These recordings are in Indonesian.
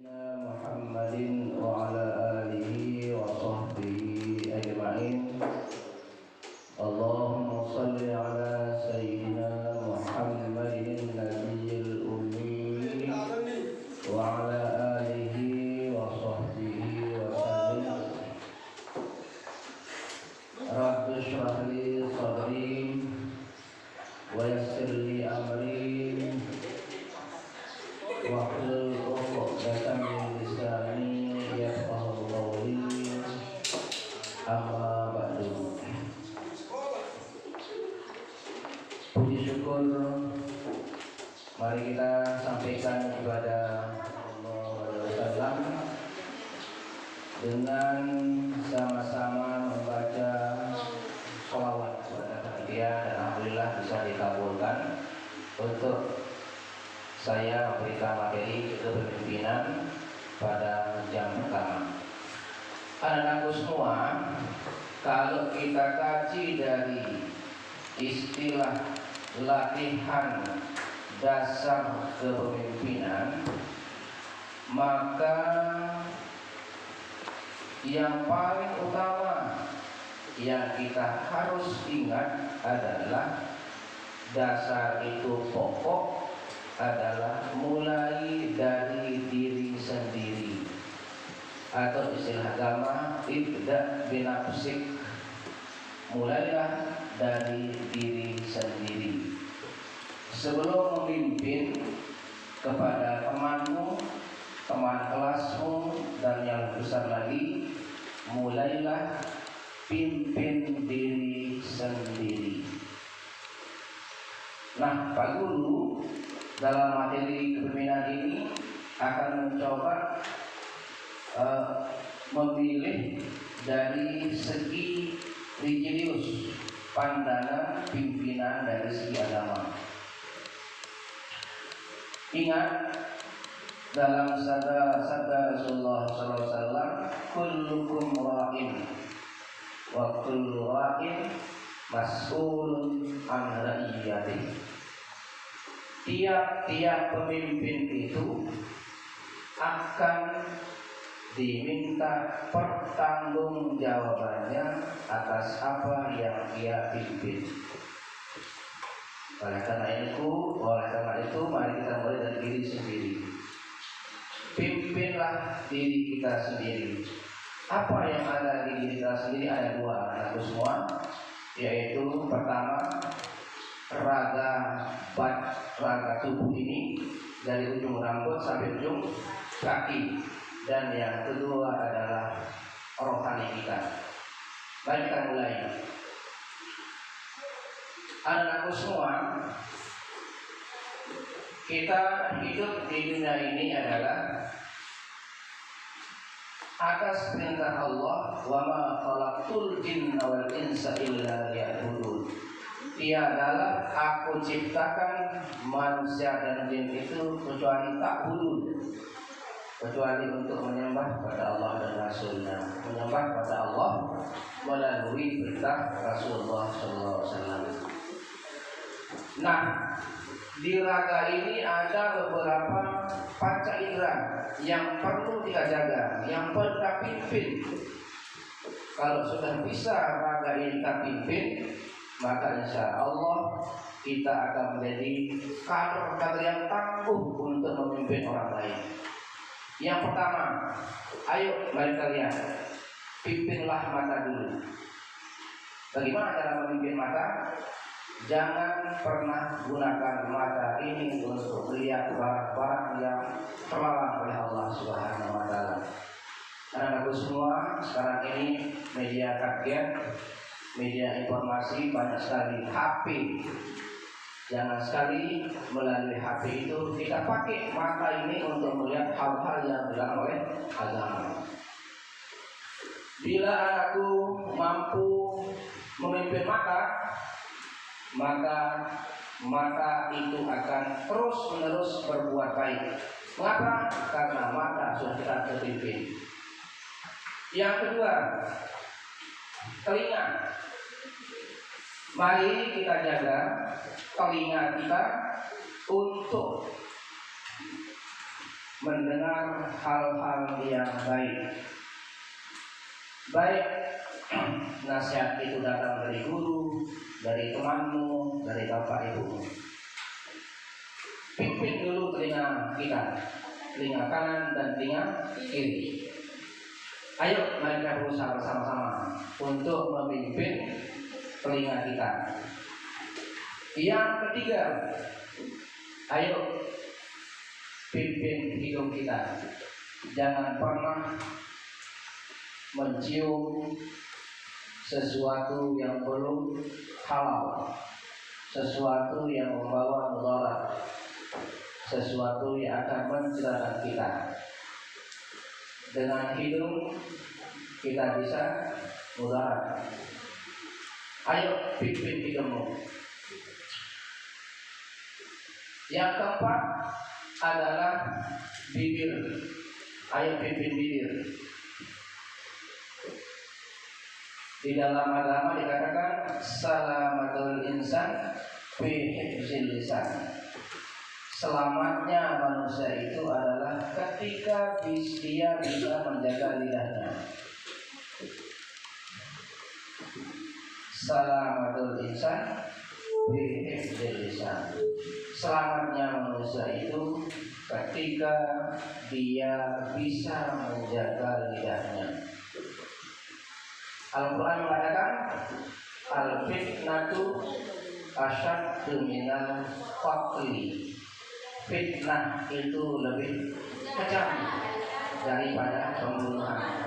Muhammadin wa ala alihi wa sahbihi ajma'in. Allahumma salli ala sayyidina Muhammadin nabiyil ummi wa ala alihi wa sahbihi wa sallim. Rabbi shrah li sadri wa yassir li amri wahlul 'uqdatam min lisani yafqahu qawli. Amma ba'du. Puji syukur mari kita sampaikan kepada Allah SWT dengan sama-sama membaca sholawat kepada dia, dan alhamdulillah bisa dikabulkan. Untuk saya memberikan materi kepemimpinan pada jam pertama. Anak-anakku semua, kalau kita kaji dari istilah latihan dasar kepemimpinan, maka yang paling utama yang kita harus ingat adalah dasar itu pokok adalah mulai dari diri sendiri, atau istilah agama ibda binafsik, mulailah dari diri sendiri. Sebelum memimpin kepada temanmu, teman kelasmu, dan yang besar lagi, mulailah pimpin diri sendiri. Nah, Pak Guru dalam materi kepemimpinan ini akan mencoba memilih dari segi religius, pandangan pimpinan dari segi agama. Ingat dalam sabda Rasulullah SAW, kullukum ra'in wa kullu ra'in mas'ulun an ra'iyatihi. Tiap-tiap pemimpin itu akan diminta pertanggungjawabannya atas apa yang ia pimpin. Oleh karena itu, mari kita mulai dari diri sendiri. Pimpinlah diri kita sendiri. Apa yang ada di diri kita sendiri? Ada dua, anakku semua, yaitu pertama, raga tubuh ini dari ujung rambut sampai ujung kaki, dan yang kedua adalah rohani kita. Mari kita mulai. Anak-anakku semua, kita hidup di dunia ini adalah atas perintah Allah, wa ma khalaqtul jinna wal insa illa liya'budun. Tiadalah aku ciptakan manusia dan jin itu kecuali kecuali untuk menyembah pada Allah dan Rasulnya, menyembah pada Allah melalui perintah Rasulullah SAW. Nah, di raga ini ada beberapa panca indera yang perlu kita jaga, yang perlu kita pimpin. Kalau sudah bisa raga ini kita pimpin, maka insya Allah kita akan menjadi kader yang tangguh untuk memimpin orang lain. Yang pertama, ayo mari kalian pimpinlah mata dulu. Bagaimana cara memimpin mata? Jangan pernah gunakan mata ini untuk melihat barang-barang yang terlarang oleh Allah Subhanahu wa Ta'ala. Anak-anakku semua, sekarang ini media kaget, media informasi banyak sekali, HP. Jangan sekali melalui HP itu kita pakai mata ini untuk melihat hal-hal yang dilarang oleh agama. Bila anakku mampu memimpin mata, maka mata itu akan terus-menerus berbuat baik. Mengapa? Karena mata sudah kita terpimpin. Yang kedua, telinga. Mari kita jaga telinga kita untuk mendengar hal-hal yang baik. Baik nasihat itu datang dari guru, dari temanmu, dari bapak ibu. Pimpin dulu telinga kita, telinga kanan dan telinga kiri. Ayo mari kita berusaha bersama-sama untuk memimpin telinga kita. Yang ketiga, ayo pimpin hidung kita. Jangan pernah mencium sesuatu yang belum halal, sesuatu yang membawa mudarat, sesuatu yang akan mencelakakan kita. Dengan hidung kita bisa mudarat. Ayo pimpin hidungmu. Yang keempat adalah bibir. Ayo pimpin bibir. Di dalam agama dikatakan salamatul insan fi hifzil lisan. Selamatnya manusia itu adalah ketika dia bisa menjaga lidahnya. Salamatul insan fi hifzil lisan. Selamatnya manusia itu ketika dia bisa menjaga lidahnya. Al-Quran mengatakan al-fitnatu asyaddu minal qatli. Fitnah itu lebih kejam daripada pembunuhan.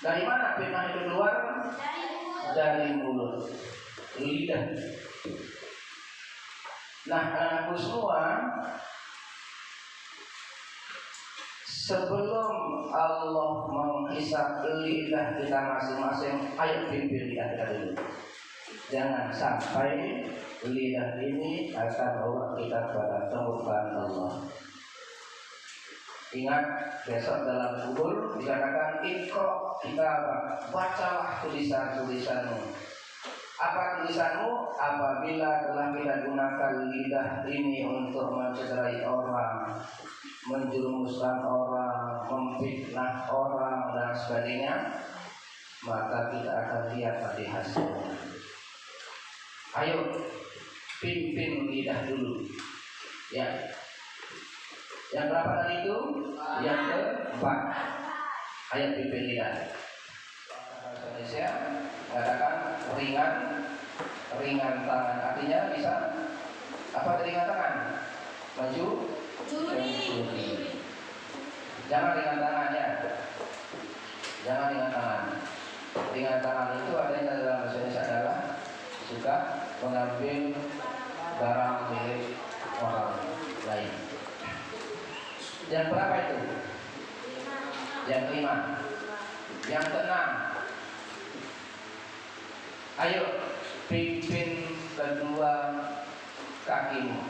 Dari mana fitnah itu keluar? Dari mulut, lidah. Nah, anak-anakku semua, sebelum Allah menghisab lidah kita masing-masing, ayo pimpin lidah kita dulu. Jangan sampai lidah ini akan bawa kita kepada kemurkaan Allah. Ingat, besok dalam kubur dikatakan Iqra kitabak, bacalah tulisan-tulisanmu. Apa tulisanmu? Apabila telah kita gunakan lidah ini untuk mencederai orang, menjerumuskan orang, memfitnah orang dan sebagainya, maka kita akan lihat tadi hasilnya. Ayo pimpin lidah dulu. Ya. Yang berapa tadi itu? Yang keempat. Ayo pimpin lidah. Bahasa Indonesia katakan ringan tangan. Artinya bisa apa ringan tangan? Maju. Mencuri. Jangan ringan tangan ya. Jangan ringan tangan. Ringan tangan itu artinya dalam bahasa Indonesia adalah suka mengambil barang milik orang lain. Yang berapa itu? Yang kelima. Yang keenam. Ayo pimpin kedua kakimu,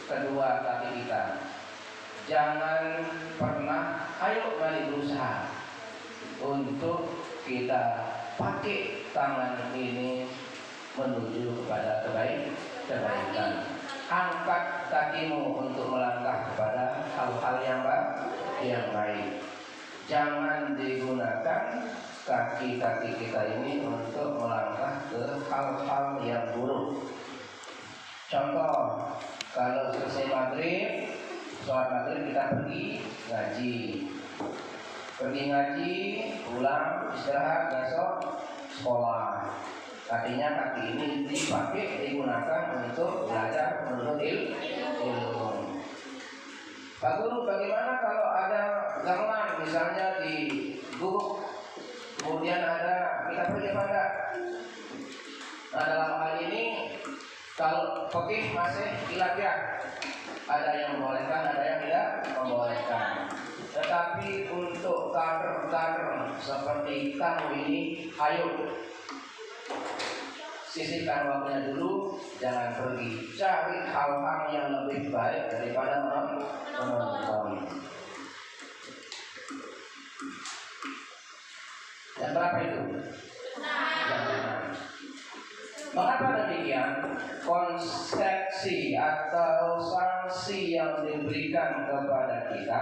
kedua kaki kita. Jangan pernah, ayo mari berusaha untuk kita pakai tangan ini menuju kepada kebaikan. Angkat kakimu untuk melangkah kepada hal-hal yang baik. Jangan digunakan kaki-kaki kita ini untuk melangkah ke hal-hal yang buruk. Contoh, kalau selesai maghrib, sholat maghrib kita pergi ngaji. Pergi ngaji, pulang, istirahat, besok sekolah. Artinya kaki ini dipakai, digunakan untuk belajar menuntut ilmu. Pak Guru, bagaimana kalau ada gamelan misalnya di guru, kemudian ada kita pergi pada? Nah, dalam hal ini kalau fikih masih khilafiyah, ada yang membolehkan, ada yang tidak membolehkan. Tetapi untuk kader-kader seperti kamu ini, ayo sisihkan waktunya dulu, jangan pergi. Cari hal-hal yang lebih baik daripada menonton. Yang berapa itu? Yang 6. Mengapa demikian? Konsep reaksi atau sanksi yang diberikan kepada kita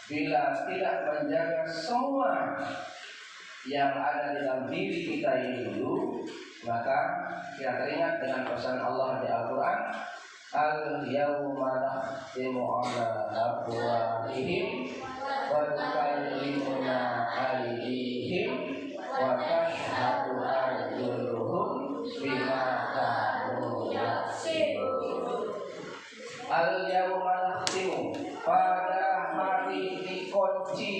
bila tidak menjaga semua yang ada di dalam diri kita ini dulu, maka kita teringat dengan pesan Allah di Al-Quran, al-yawma nakhtimu ala afwahihim wa tukallimuna aydihim wa tashhadu arjuluhum bima kanu yaksibun. Al-yawma nakhtimu, pada hari dikunci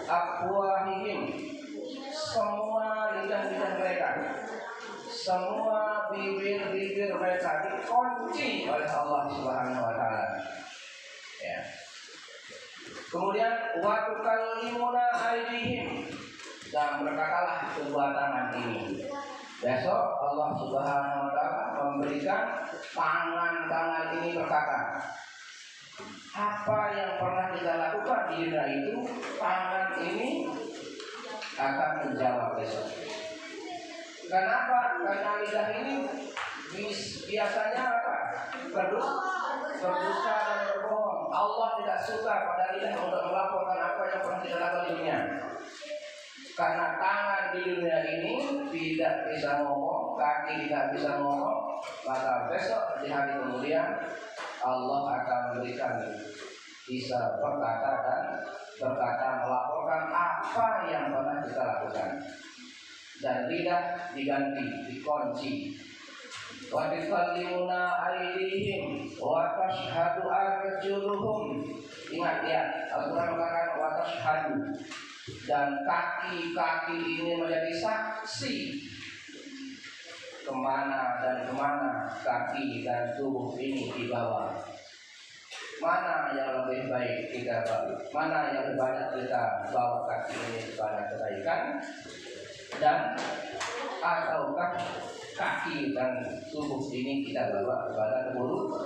afwahihim, semua lidah-lidah mereka, semua bibir-bibir mereka dikunci oleh Allah Subhanahu wa taala. Ya. Kemudian wa tukallimuna aydihim, dan berkatalah kedua tangan ini. Besok Allah Subhanahu wa taala memberikan tangan-tangan ini berkata, apa yang pernah kita lakukan di dunia itu, tangan ini akan menjawab besok. Kenapa? Karena lidah ini biasanya apa? Berdusta dan berbohong. Allah tidak suka pada lidah untuk melaporkan apa yang pernah kita lakukan di dunia. Karena tangan di dunia ini tidak bisa ngomong, kaki tidak bisa ngomong, maka besok di hari kemudian Allah akan memberikan bisa berkata dan melaporkan apa yang pernah kita lakukan. Dan lidah diganti, dikunci. Wa tukallimuna aydihim wa tashhadu arjuluhum. Ingat ya, Al-Quran mengatakan wa tashhadu, dan kaki-kaki ini menjadi saksi kemana kaki dan tubuh ini dibawa. Mana yang lebih baik kita bawa, mana yang lebih banyak kita bawa kaki ini kepada kebaikan, dan ataukah kaki dan tubuh ini kita bawa kepada keburukan.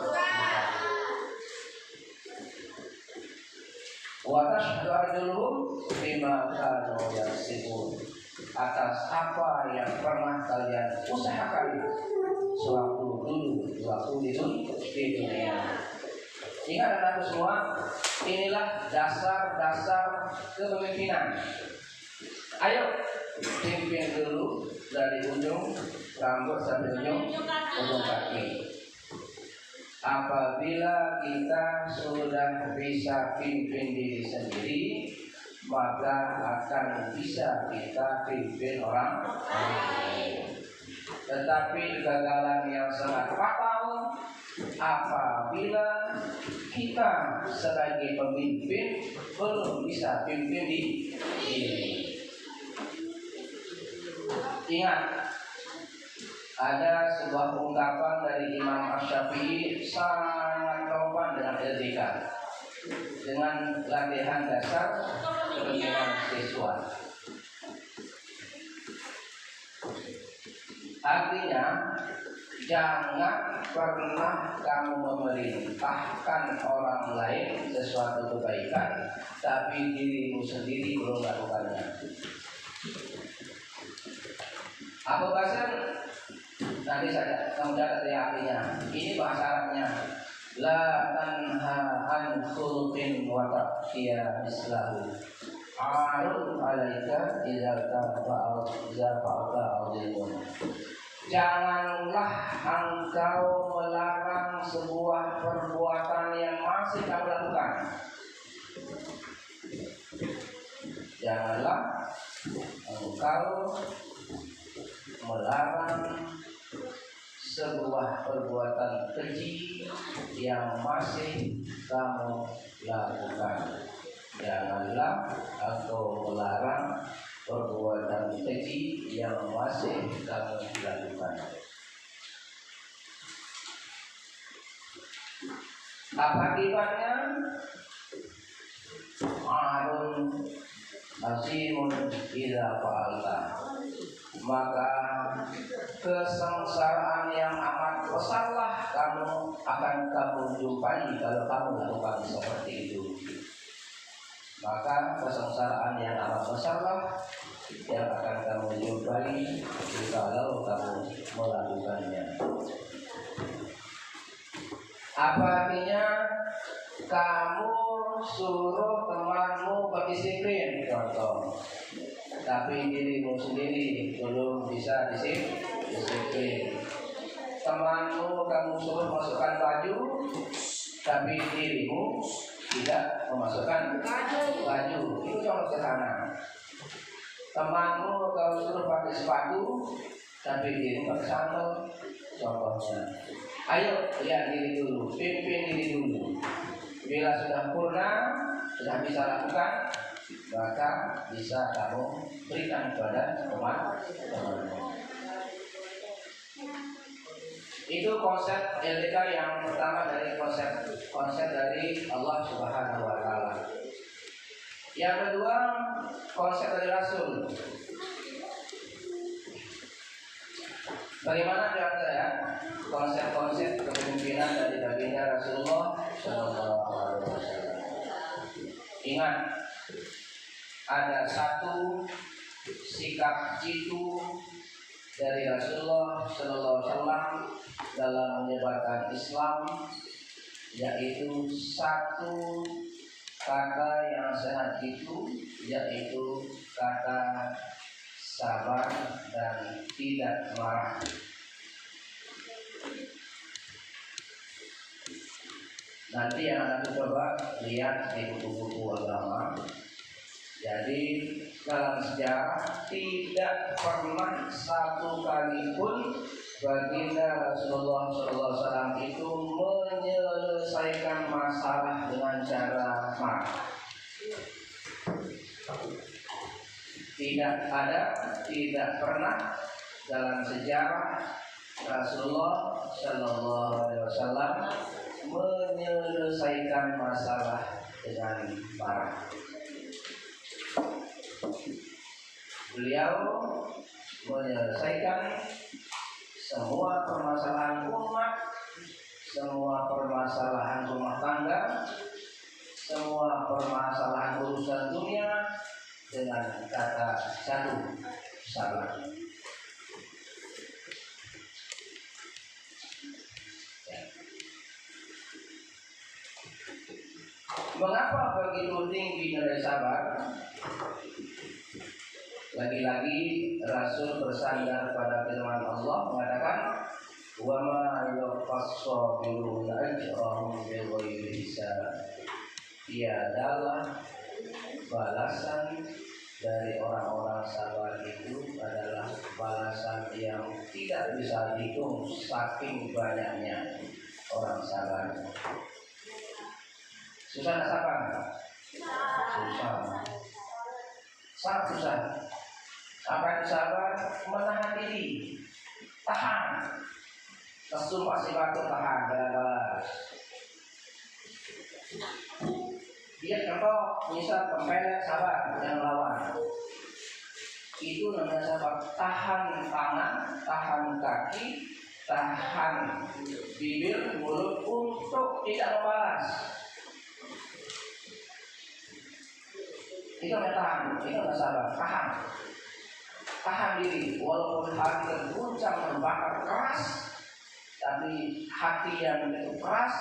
Wa tashhadu arjuluhum bima kanu yaksibun, atas apa yang pernah kalian usahakan waktu di dunia. Ingat anak semua, inilah dasar-dasar kepemimpinan. Ayo pimpin dulu dari ujung rambut sampai ujung kaki. Apabila kita sudah bisa pimpin diri sendiri, maka akan bisa kita pimpin orang lain. Tetapi kegagalan yang sangat fatal apabila kita sebagai pemimpin belum bisa pimpin diri. Ingat, ada sebuah ungkapan dari Imam Asy-Syafi'i sangat relevan dengan etika, dengan latihan dasar kepemimpinan siswa. Artinya, jangan pernah kamu memerintahkan orang lain sesuatu kebaikan, tapi dirimu sendiri belum melakukannya. Abu Basir nanti saja kamu catat ya artinya. Ini bahasa Arabnya. La tanha an khulqin wa ta'tiya mislahu. Arun alaika idza fa'alta azimun. Janganlah engkau melarang sebuah perbuatan yang masih kamu lakukan. Janganlah engkau melarang sebuah perbuatan keji yang masih kamu lakukan. Janganlah engkau melarang perbuatan keji yang masih kamu lakukan. Apa akibatnya? Arun azimun idza fa'alta. Maka kesengsaraan yang amat besarlah akan kamu jumpai kalau kamu lakukan seperti itu. Maka kesengsaraan yang amat besarlah yang akan kamu jumpai kalau kamu melakukannya. Apa artinya? Kamu suruh temanmu berdisiplin, contoh, tapi dirimu sendiri belum bisa disiplin. Temanmu kamu suruh masukkan baju, tapi dirimu tidak memasukkan baju. Itu contoh sederhana. Temanmu kamu suruh pakai sepatu, tapi dirimu pakai sandal. Contohnya, ayo lihat diri dulu, pimpin diri dulu. Bila sudah purna, sudah bisa lakukan, maka bisa kamu berikan kepada teman-temanmu. Itu konsep LDK yang pertama dari konsep dari Allah Subhanahu wa taala. Yang kedua, konsep dari Rasul. Bagaimana ya konsep kepemimpinan dari baginda Rasulullah Shallallahu Alaihi Wasallam? Ingat, ada satu sikap jitu dari Rasulullah Shallallahu Alaihi Wasallam dalam menyebarkan Islam, yaitu satu kata yang sangat jitu, yaitu kata sabar dan tidak marah. Nanti yang akan coba lihat di buku-buku agama. Jadi dalam sejarah tidak pernah satu kali pun baginda Rasulullah SAW itu menyelesaikan masalah dengan cara marah. Tidak pernah dalam sejarah Rasulullah Shallallahu Alaihi Wasallam menyelesaikan masalah dengan marah. Beliau menyelesaikan semua permasalahan umat, semua permasalahan rumah tangga, semua permasalahan urusan dunia dengan kata satu, sabar. Mengapa begitu tinggi nilai sabar? Lagi-lagi Rasul bersandar pada firman Allah mengatakan, wa ma yuqassabiruna ajrahum bighairi hisab. Tiadalah balasan dari orang-orang sabar itu adalah balasan yang tidak bisa dihitung saking banyaknya orang sabar. Susah nak sabar? Susah. Sangat susah. Apa itu sabar? Menahan diri, tahan. Kesumpah si batu tahan, balas. Dia contoh, misal pempelek sabar yang lawan. Itu namanya sabar. Tahan tangan, tahan kaki, tahan bibir, mulut untuk tidak membalas. Itu namanya tahan, itu namanya sabar. Tahan diri, walaupun hati terguncang terbakar keras, tapi hati yang itu keras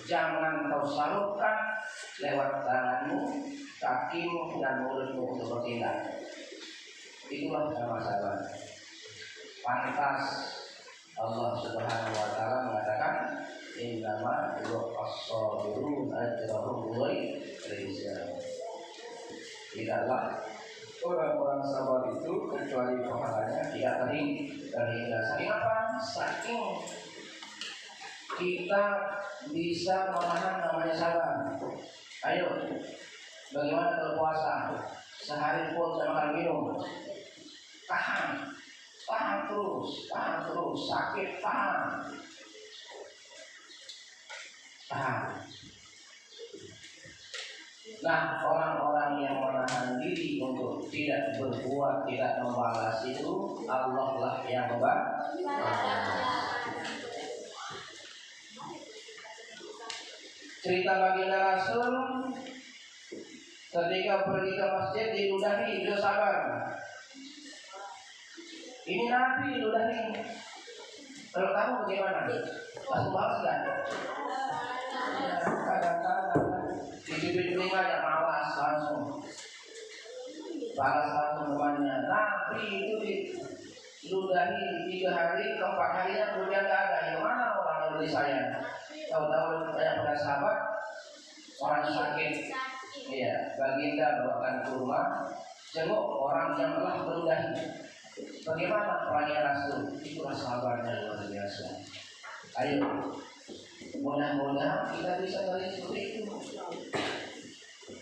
jangan kau salurkan lewat tanganmu, kakimu, dan mulutmu untuk bertindak. Itulah nama sabar. Pantas Allah Subhanahu wa taala mengatakan, innama yuqassabirun ajrahum bighairi hisab. Tidaklah orang-orang sabar itu kecuali pahalanya tidak terhingga. Saking apa? Saking kita bisa menahan namanya sabar. Ayo, bagaimana kalau puasa? Sehari pun jangan makan minum. Tahan terus, sakit tahan. Nah, orang-orang yang menahan diri untuk tidak berbuat, tidak membalas itu, Allah lah yang membalas. Cerita baginda Rasul ketika pergi ke masjid diludahi, beliau sabar. Ini Nabi diludahi. Kalau kamu bagaimana? Langsung balas kan? mendahi 3 hari, keempat harinya kemudian nggak ada. Yang mana orang yang beli saya? Tahu-tahu banyak pada sahabat orang sakit, iya, baginda bawakan kurma, jenguk orang yang telah mendahi. Bagaimana perannya Rasul? Itulah sahabatnya luar biasa. Ayo, mudah-mudahan kita bisa dari seperti itu.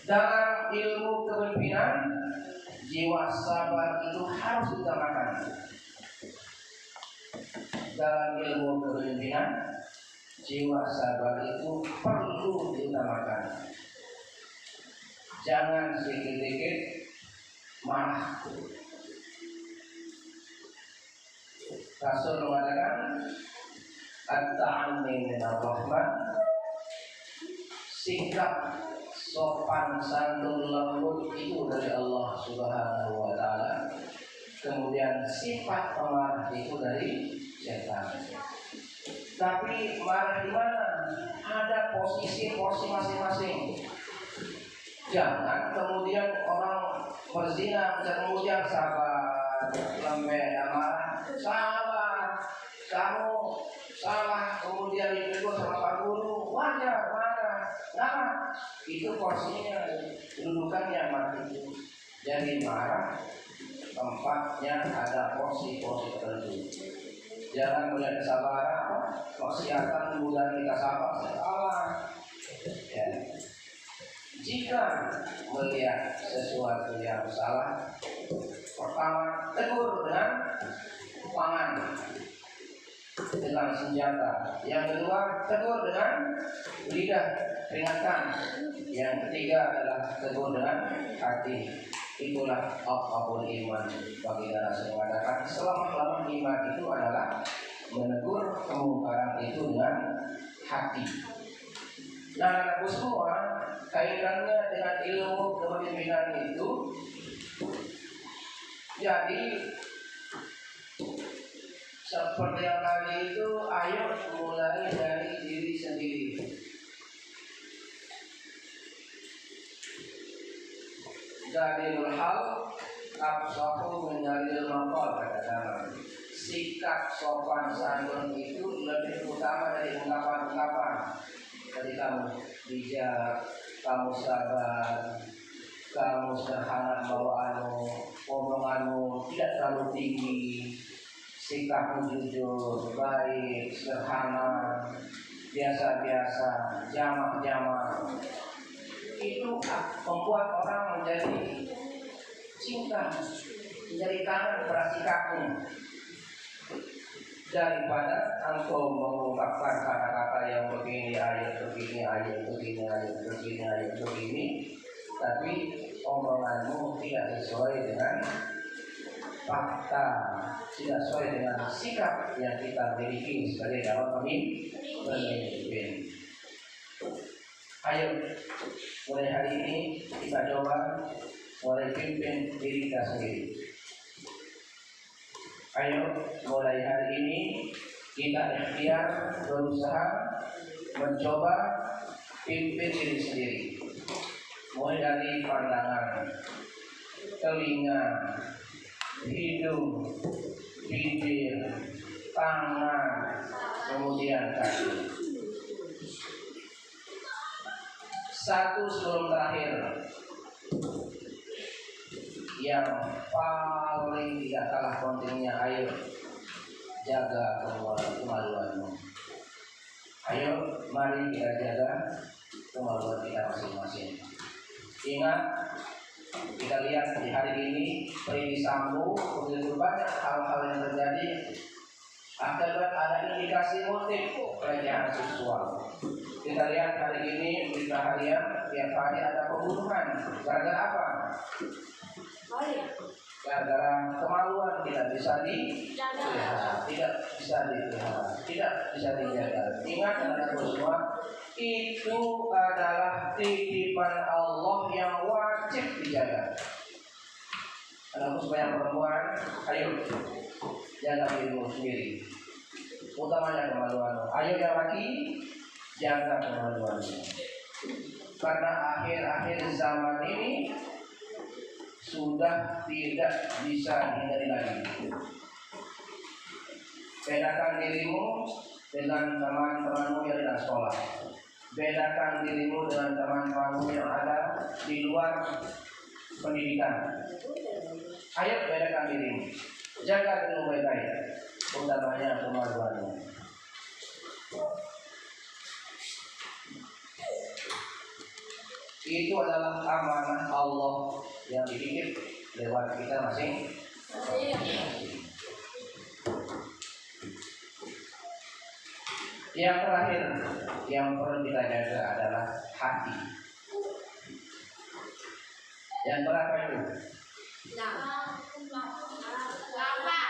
Dalam ilmu kepemimpinan, jiwa sabar itu harus diutamakan. Dalam ilmu kepemimpinan, jiwa sabar itu perlu diutamakan. Jangan sedikit-sedikit marah. Rasul mengatakan, at-ta'anni minar rahman, sikap sopan santun lembut itu dari Allah Subhanahu wa taala. Kemudian sifat pemarah itu dari setan. Tapi marah di mana? Ada posisi-posisi masing-masing. Jangan kemudian orang berzina kemudian sabar, lembek, marah, sabar, kamu salah, kemudian ditegur sama Pak Guru, wajar, marah. Nah, itu porsinya, kedudukannya marah itu. Jadi marah tempatnya ada porsi-porsi tertentu. Jangan melihat kesabaran, maksiatan kemudian kita sabar, salah. Ya. Jika melihat sesuatu yang salah, pertama tegur dengan pangan, dengan senjata. Yang kedua tegur dengan lidah, peringatkan. Yang ketiga adalah tegur dengan hati. Itulah apapun iman. Bagi Rasul mengatakan selama iman itu adalah menegur kemungkaran itu dengan hati. Nah, aku semua kaitannya dengan ilmu kepemimpinan itu. Jadi seperti yang tadi itu, ayo mulai dari diri sendiri. Jadilul hal absahu menjalil maqal, kata dalam. Sikap sopan santun itu lebih utama dari ungkapan-ungkapan. Jadi kamu bijak, kamu sabar, kamu sederhana bawaanmu, omonganmu tidak terlalu tinggi, sikapmu jujur, baik, sederhana, biasa-biasa, jamak-jamak. Itu membuat orang menjadi cinta, menjadi kangen pada sikapmu. Daripada engkau mengungkapkan kata-kata yang begini, ayat begini, ayat begini, ayat begini, ayat begini, tapi omonganmu tidak sesuai dengan fakta, tidak sesuai dengan sikap yang kita miliki sebagai calon pemimpin. Ayo, mulai hari ini kita coba mulai pimpin diri kita sendiri. Ayo, mulai hari ini kita ikhtiar berusaha mencoba pimpin diri sendiri. Mulai dari pandangan, telinga, hidung, bibir, tangan, kemudian kaki. Satu sebelum terakhir, yang paling tidak kalah pentingnya, ayo jaga kemaluanmu. Ayo, mari kita jaga kemaluan kita masing-masing. Ingat, kita lihat di hari ini Ferdy Sambo begitu banyak hal-hal yang terjadi akibat ada indikasi motif pelecehan seksual. Kita lihat hari ini berita harian tiap hari ada pembunuhan. Gara-gara apa? Gara-gara kemaluan tidak bisa dipelihara, tidak bisa dipelihara, tidak bisa dijaga. Ingat anak-anakku semua, itu adalah titipan Allah yang wajib dijaga. Anakku supaya perempuan, ayo jaga dirimu sendiri, utamanya kemaluanmu. Ayo yang laki, jaga kemaluanmu. Karena akhir-akhir zaman ini sudah tidak bisa dihindari lagi. Bedakan dirimu dengan teman-temanmu yang di sekolah. Bedakan dirimu dengan teman-temanmu yang ada di luar pendidikan. Ayo bedakan dirimu. Jaga dirimu baik-baik, utamanya kemaluanmu. Itu adalah amanah Allah yang dititip lewat kita masing-masing. Yang terakhir yang perlu kita jaga adalah hati. Yang berapa itu?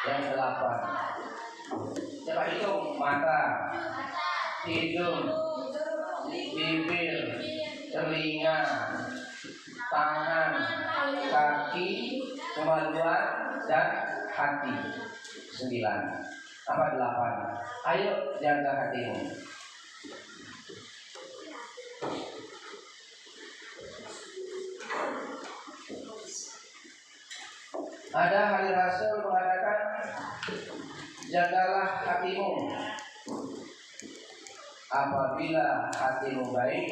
Yang 8. Coba hitung: mata, hidung, bibir, telinga, tangan, kaki, kemaluan, dan hati. 9 tambah 8. Ayo jaga hatimu. Ada hadis Rasul mengatakan, jagalah hatimu. Apabila hatimu baik,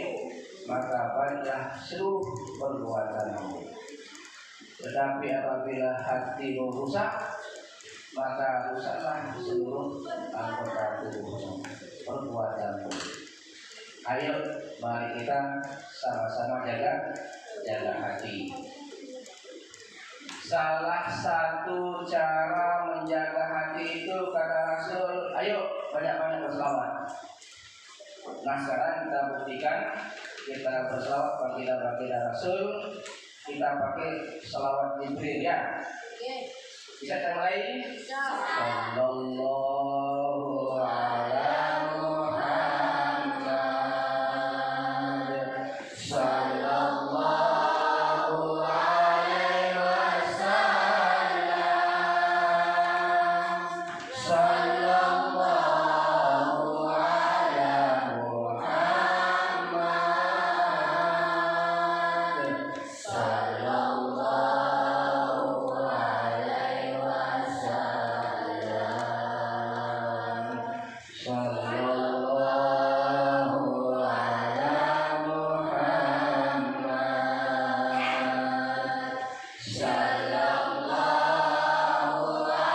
maka baiklah seluruh perbuatanmu. Tetapi apabila hatimu rusak, maka rusaklah seluruh anggota tubuhmu, perbuatanmu. Ayo, mari kita sama-sama jaga hati. Salah satu cara menjaga hati itu kata Rasul, ayo banyak-banyak berselawat. Nah sekarang kita buktikan, kita berselawat baginda Rasul, kita pakai selawat Jibril ya. Bisa kita mulai? Sallallahu ala Muhammad, sallallahu alaihi wasallam, sallallahu ala Muhammad, sallallahu alaihi wasallam, sallallahu ala Muhammad,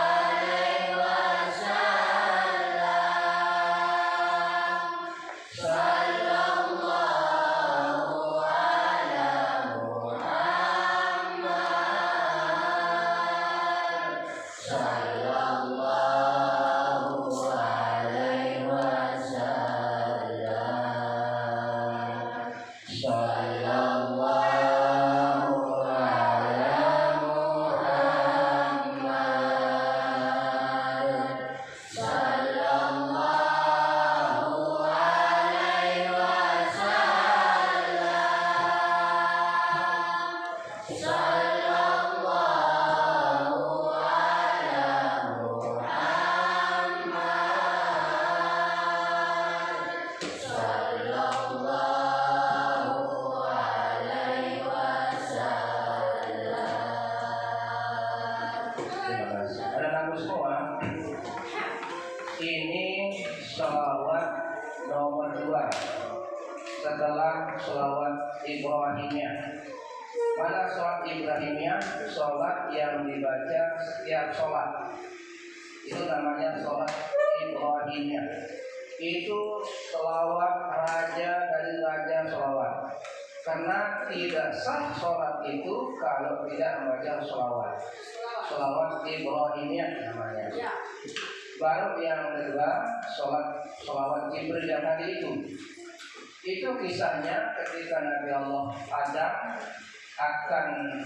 sallallahu alaihi wasallam, sallallahu ala Muhammad, sallallahu alaihi wasallam, sallallahu ala Muhammad, sallallahu alaihi wasallam, sallallahu ala Muhammad, sallallahu alaihi wasallam. Terima kasih. Anak-anakku semua, ini sholawat nomor 2 setelah sholawat Ibrahimiyah. Mana sholat Ibrahimiyah? Sholat yang dibaca setiap sholat. Itu namanya sholat Ibrahimiyah. Itu sholawat raja dari raja sholawat. Karena tidak sah sholat itu kalau tidak membaca sholawat. Sholawat Ibrahimiyah namanya. Baru yang kedua, sholawat Jibril yang tadi itu. Itu kisahnya ketika Nabi Allah Adam akan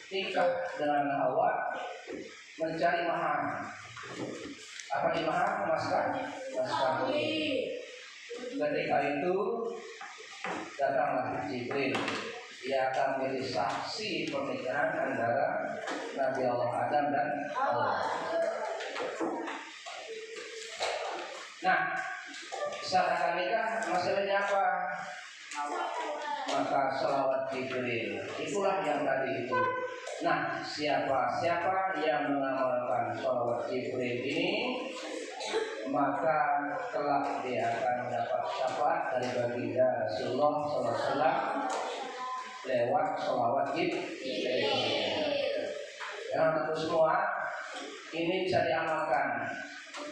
nikah dengan Hawa, mencari mahar. Apa di mahar? Mas kawin. Ketika itu datanglah Jibril. Dia akan menjadi saksi pernikahan antara Nabi Allah Adam dan Hawa. Nah, saat akan nikah masalahnya apa? Maka selawat Jibril. Itulah yang tadi itu. Nah, siapa yang mengamalkan selawat Jibril ini, maka kelak dia akan mendapat syafaat dari baginda Rasulullah SAW lewat sholawat Jibril. Yang tentu semua ini bisa diamalkan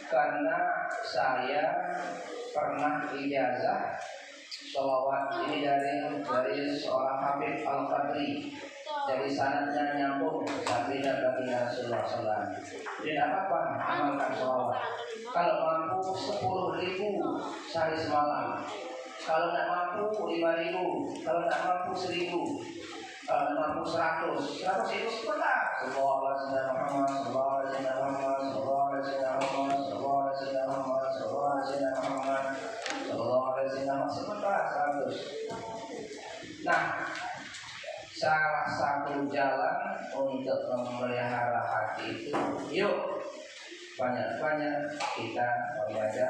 karena saya pernah ijazah sholawat ini dari seorang Habib Al-Qadri. Jadi sanadnya nyambung sabda baginda Rasulullah SAW. Jadi apa? Amalkan sholawat. Kalau mampu 10.000 sehari semalam. Kalau tidak mampu 5.000. Kalau tidak mampu 1.000. Kalau tidak mampu 100. 100 itu sebentar. Sallallahu alaihi Muhammad, sallallahu alaihi Muhammad, sallallahu alaihi Muhammad, sallallahu alaihi Muhammad, sallallahu alaihi Muhammad, sallallahu alaihi Muhammad, sebentar 100. Nah, salah satu jalan untuk memelihara hati itu, yuk banyak-banyak kita membaca.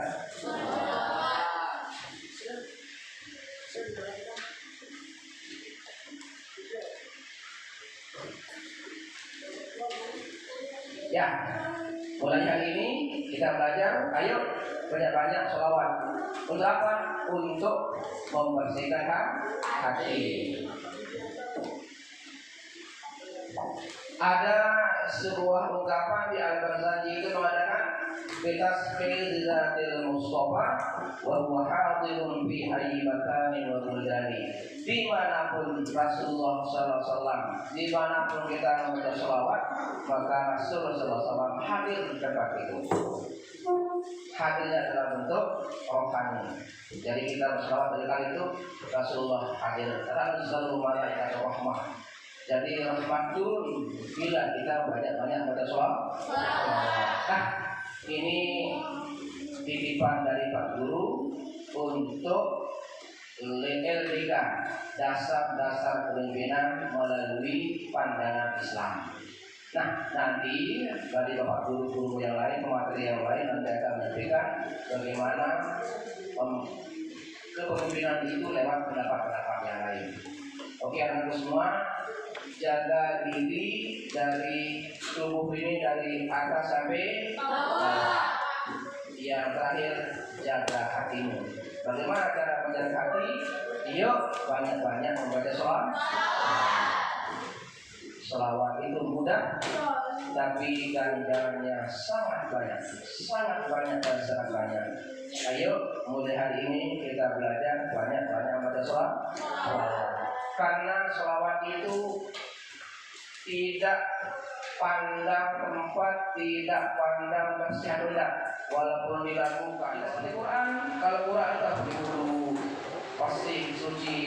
Ya, mulai hari ini kita belajar. Ayo banyak-banyak sholawat. Untuk apa? Untuk membersihkan hati. Ada sebuah ungkapan di Al-Ghazali itu mengatakan bitasfil zatil Mustafa wa huwa hadirun fi ayyi makanin wa buldani. Dimanapun Rasulullah SAW, dimanapun kita membaca sholawat, maka Rasulullah SAW hadir di tempat itu. Hadirnya dalam bentuk rohani. Jadi kita berselawat dari kali itu Rasulullah hadir. Tanazzalu malaikat rahmah. Jadi rahmat turun bila kita banyak-banyak baca sholawat. Nah, ini titipan dari Pak Guru untuk LDK, dasar-dasar kepemimpinan melalui pandangan Islam. Nah, nanti dari Bapak Guru-guru yang lain, pemateri yang lain nanti akan menyampaikan bagaimana kepemimpinan itu lewat pendapat-pendapat yang lain. Oke, anak-anak semua, jaga diri dari tubuh ini dari atas sampai bawah. Yang terakhir, jaga hatimu. Bagaimana cara menjaga hati? Yuk banyak-banyak membaca sholawat. Sholawat itu mudah, tapi ganjarannya sangat banyak dan sangat banyak. Ayo mulai hari ini kita belajar banyak-banyak membaca sholawat. Karena sholawat itu tidak pandang tempat, tidak pandang masyarakat, walaupun dilakukan. Seperti Quran, kalau Quran itu harus dulu pasti suci.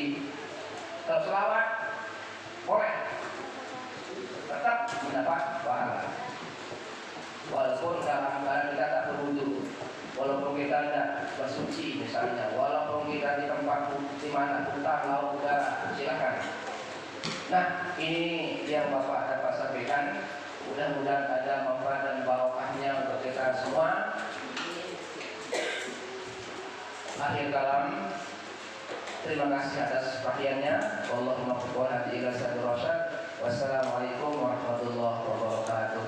Kalau sholawat boleh, tetap mendapat pahala. Walaupun dalam keadaan kita tak berwudu, walaupun kita tidak bersuci misalnya, walaupun kita di tempat di mana hutan, laut, udara, silakan. Nah, ini yang Bapak dapat sampaikan. Mudah-mudahan ada manfaat dan barokahnya untuk kita semua. Akhir kalam, terima kasih atas perhatiannya. Allahumma qul hadi ila sadir rasyad. Wassalamualaikum warahmatullahi wabarakatuh.